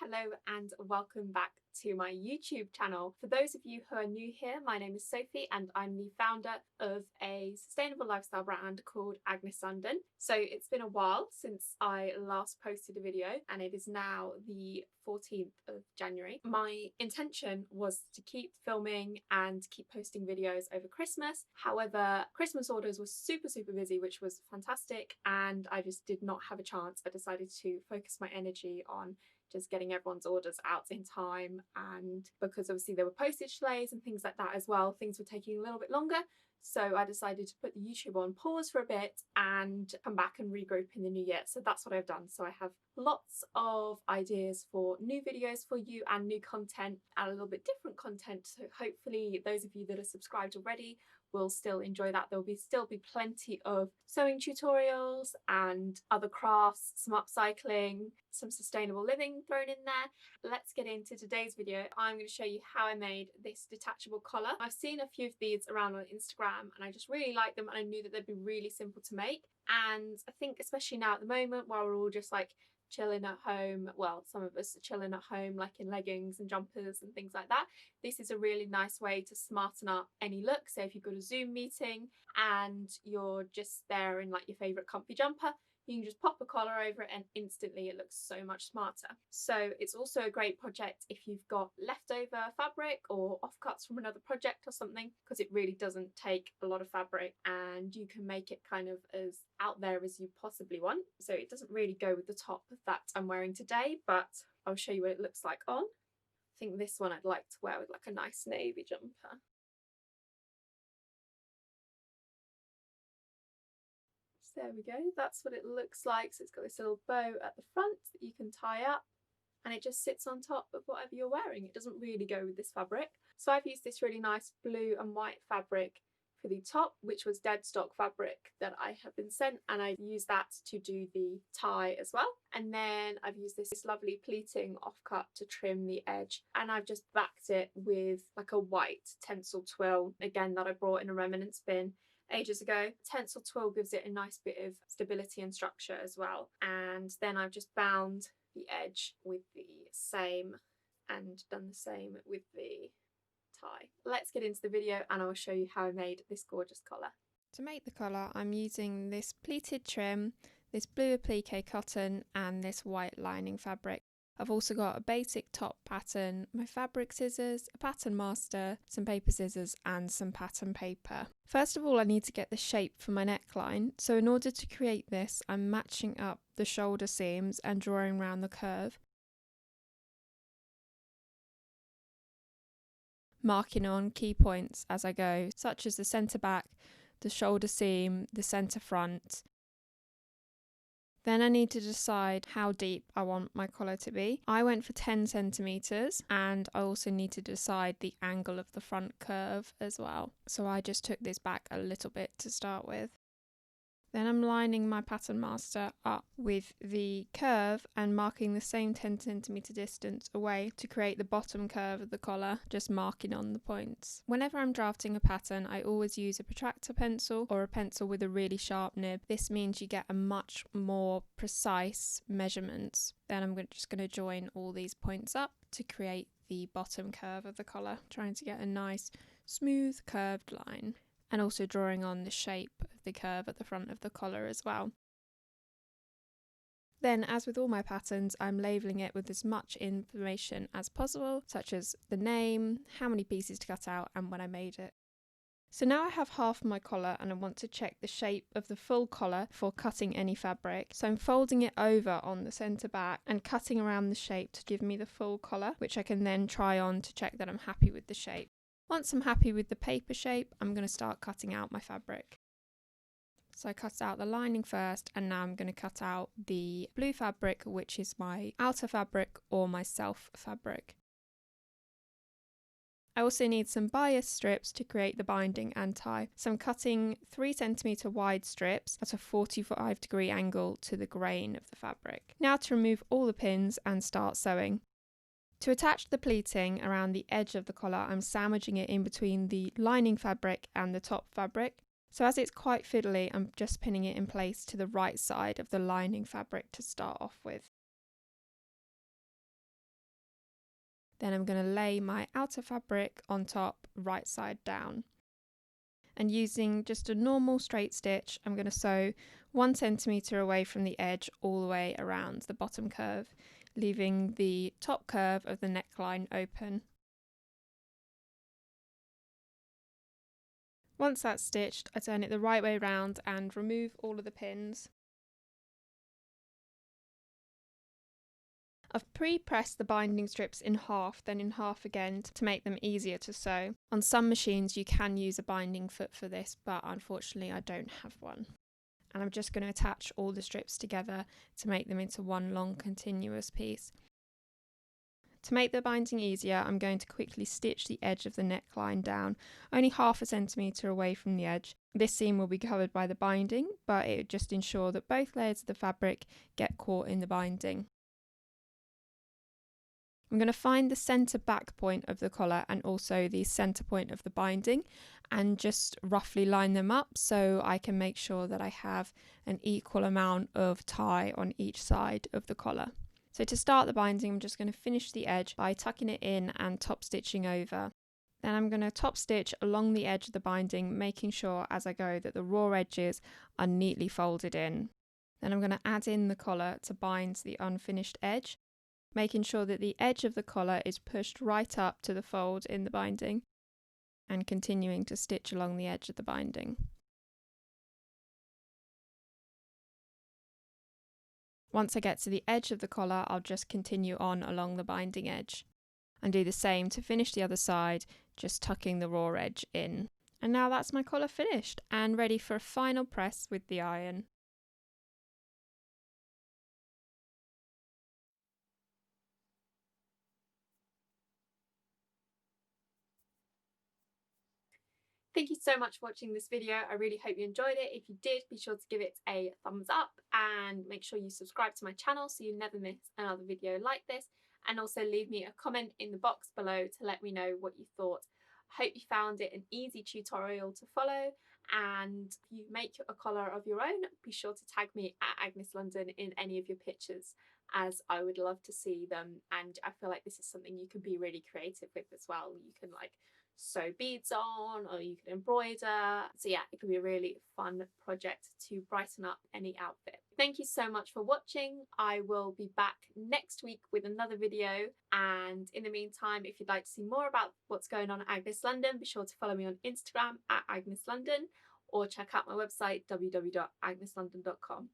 Hello and welcome back to my YouTube channel. For those of you who are new here, my name is Sophie and I'm the founder of a sustainable lifestyle brand called Agnes LDN. So it's been a while since I last posted a video and it is now the 14th of January. My intention was to keep filming and keep posting videos over Christmas. However, Christmas orders were super busy, which was fantastic, and I just did not have a chance. I decided to focus my energy on just getting everyone's orders out in time, and because obviously there were postage delays and things like that as well, things were taking a little bit longer. So I decided to put the YouTube on pause for a bit and come back and regroup in the new year. So that's what I've done. So I have lots of ideas for new videos for you and new content and a little bit different content. So hopefully those of you that are subscribed already will still enjoy that. There'll still be plenty of sewing tutorials and other crafts, some upcycling, some sustainable living thrown in there. Let's get into today's video. I'm going to show you how I made this detachable collar. I've seen a few of these around on Instagram and I just really like them, and I knew that they'd be really simple to make. And I think especially now at the moment while we're all just like chilling at home, well, some of us are chilling at home like in leggings and jumpers and things like that, this is a really nice way to smarten up any look. So if you've got a Zoom meeting and you're just there in like your favourite comfy jumper, you can just pop a collar over it and instantly it looks so much smarter. So it's also a great project if you've got leftover fabric or offcuts from another project or something, because it really doesn't take a lot of fabric and you can make it kind of as out there as you possibly want. So it doesn't really go with the top that I'm wearing today, but I'll show you what it looks like on. I think this one I'd like to wear with like a nice navy jumper. So there we go, that's what it looks like. So it's got this little bow at the front that you can tie up and it just sits on top of whatever you're wearing. It doesn't really go with this fabric. So I've used this really nice blue and white fabric for the top, which was dead stock fabric that I have been sent, and I used that to do the tie as well. And then I've used this lovely pleating offcut to trim the edge, and I've just backed it with like a white tencel twill, again that I brought in a remenants bin ages ago. Tencel twill gives it a nice bit of stability and structure as well. And then I've just bound the edge with the same and done the same with the tie. Let's get into the video and I'll show you how I made this gorgeous collar. To make the collar, I'm using this pleated trim, this blue applique cotton and this white lining fabric. I've also got a basic top pattern, my fabric scissors, a pattern master, some paper scissors and some pattern paper. First of all, I need to get the shape for my neckline. So in order to create this, I'm matching up the shoulder seams and drawing around the curve, marking on key points as I go, such as the centre back, the shoulder seam, the centre front. Then I need to decide how deep I want my collar to be. I went for 10 centimetres and I also need to decide the angle of the front curve as well. So I just took this back a little bit to start with. Then I'm lining my pattern master up with the curve and marking the same 10 centimetre distance away to create the bottom curve of the collar, just marking on the points. Whenever I'm drafting a pattern, I always use a protractor pencil or a pencil with a really sharp nib. This means you get a much more precise measurements. Then I'm just going to join all these points up to create the bottom curve of the collar, trying to get a nice smooth curved line, and also drawing on the shape of the curve at the front of the collar as well. Then, as with all my patterns, I'm labelling it with as much information as possible, such as the name, how many pieces to cut out and when I made it. So now I have half my collar and I want to check the shape of the full collar before cutting any fabric. So I'm folding it over on the centre back and cutting around the shape to give me the full collar, which I can then try on to check that I'm happy with the shape. Once I'm happy with the paper shape, I'm going to start cutting out my fabric. So I cut out the lining first, and now I'm going to cut out the blue fabric, which is my outer fabric or my self fabric. I also need some bias strips to create the binding and tie. So I'm cutting 3 centimetre wide strips at a 45-degree angle to the grain of the fabric. Now to remove all the pins and start sewing. To attach the pleating around the edge of the collar, I'm sandwiching it in between the lining fabric and the top fabric. So as it's quite fiddly, I'm just pinning it in place to the right side of the lining fabric to start off with. Then I'm going to lay my outer fabric on top, right side down. And using just a normal straight stitch, I'm going to sew 1 centimetre away from the edge all the way around the bottom curve, leaving the top curve of the neckline open. Once that's stitched, I turn it the right way round and remove all of the pins. I've pre-pressed the binding strips in half, then in half again to make them easier to sew. On some machines you can use a binding foot for this, but unfortunately I don't have one. And I'm just going to attach all the strips together to make them into one long continuous piece. To make the binding easier, I'm going to quickly stitch the edge of the neckline down, only 1/2 centimetre away from the edge. This seam will be covered by the binding, but it would just ensure that both layers of the fabric get caught in the binding. I'm going to find the centre back point of the collar and also the centre point of the binding and just roughly line them up so I can make sure that I have an equal amount of tie on each side of the collar. So to start the binding, I'm just going to finish the edge by tucking it in and top stitching over. Then I'm going to top stitch along the edge of the binding, making sure as I go that the raw edges are neatly folded in. Then I'm going to add in the collar to bind the unfinished edge, making sure that the edge of the collar is pushed right up to the fold in the binding and continuing to stitch along the edge of the binding. Once I get to the edge of the collar, I'll just continue on along the binding edge and do the same to finish the other side, just tucking the raw edge in. And now that's my collar finished and ready for a final press with the iron. Thank you so much for watching this video. I really hope you enjoyed it. If you did, be sure to give it a thumbs up and make sure you subscribe to my channel so you never miss another video like this. And also leave me a comment in the box below to let me know what you thought. I hope you found it an easy tutorial to follow, and if you make a collar of your own, be sure to tag me at Agnes London in any of your pictures, as I would love to see them. And I feel like this is something you can be really creative with as well. You can like sew beads on, or you can embroider. So yeah, it can be a really fun project to brighten up any outfit. Thank you so much for watching. I will be back next week with another video, and in the meantime, if you'd like to see more about what's going on at Agnes London, be sure to follow me on Instagram at Agnes London, or check out my website www.agneslondon.com.